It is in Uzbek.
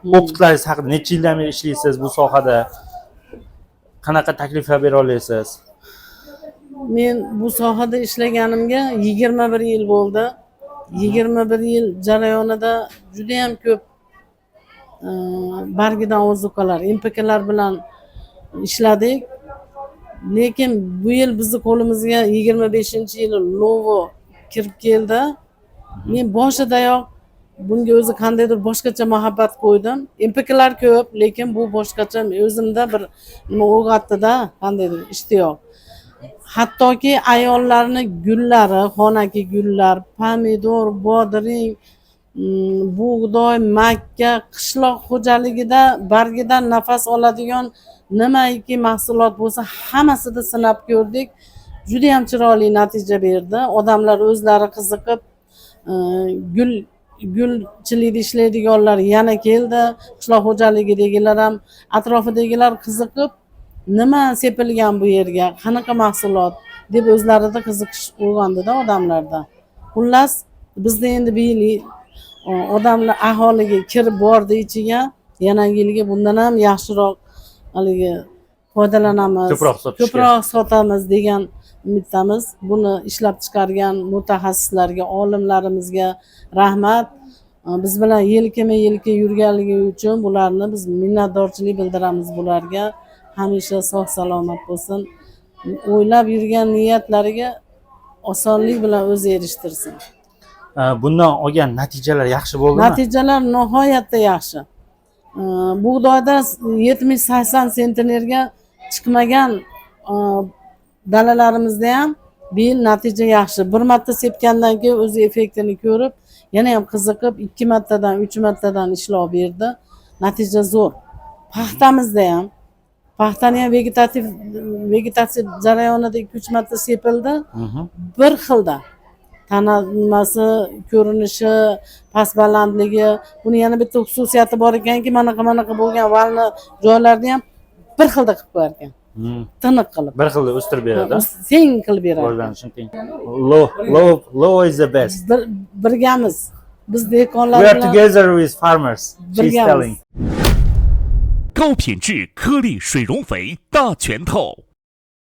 O'qitlaringiz haqida necha yildan beri ishlaysiz bu sohada? Qanaqa takliflar bera olasiz? Men bu sohada ishlaganimga 21 yil bo'ldi. 21 yil jarayonida juda ham ko'p bargidan ozuqalar, MPKlar bilan ishladik. Lekin bu yil bizni qo'limizga 25-yili Lovo kirib keldi. Men boshidayoq bunga o'zi qandaydir boshqacha muhabbat qo'ydim. MPKlar ko'p, lekin bu boshqacha o'zimda bir nima uyg'otdi-da, qandaydir ishtiyoq. Hattoki ayollarning gullari, xonaki gullar, pomidor, bodring, bug'doy, makka, qishloq xo'jaligida bargidan nafas oladigan nimaiki mahsulot bo'lsa, hammasida sinab ko'rdik. Juda ham chiroyli natija berdi. Odamlar o'zlari qiziqib, gulchilikda ishlaydiganlar yana keldi. Qishloq xo'jaligidagilar ham, atrofidagilar qiziqib, nima sepilgan bu yerga, qanaqa mahsulot deb o'zlarida qiziqish uyg'ondi-da odamlarda. Xullas, bizda endi bu yil odamlar aholiga kirib bordi ichiga, yangi yilga bundan ham yaxshiroq haligi foydalanamiz, ko'proq sotamiz degan umiddamiz. Buni ishlab chiqargan mutaxassislarga, olimlarimizga rahmat. Biz bilan yelkama-yelka yurganligi uchun bularni biz minnatdorchilik bildiramiz bularga. Hamisha sog' salomat bo'lsin. O'ylab yurgan niyatlariga osonlik bilan o'zi erishtirsin. Bundan olgan natijalar yaxshi bo'ldimi? Natijalar nihoyatda yaxshi. Bug'doyda 70-80 sentnerga chiqmagan dalalarimizda ham bu yil natija yaxshi. Bir marta sepgandan keyin o'zi effektini ko'rib, yana ham qiziqib 2 martadan, 3 martadan ishlov berdi. Natija zo'r. Paxtamizda ham paxtani ham vegetatsiya jarayonida 2-3 marta sepildi. Bir xilda. Tanamasi, ko'rinishi, past balandligi, buni yana bitta xususiyati bor ekanki, mana bo'lgan valni joylarni ham bir xilda qilib qo'yar ekan. Tiniq qilib. Bir xilda o'stirib beradi. Teng qilib beradi. Low is the best. Birgamiz. Biz dehqonlar bilan. We are bilan together with farmers. She's telling. 高品质颗粒水溶肥大拳头。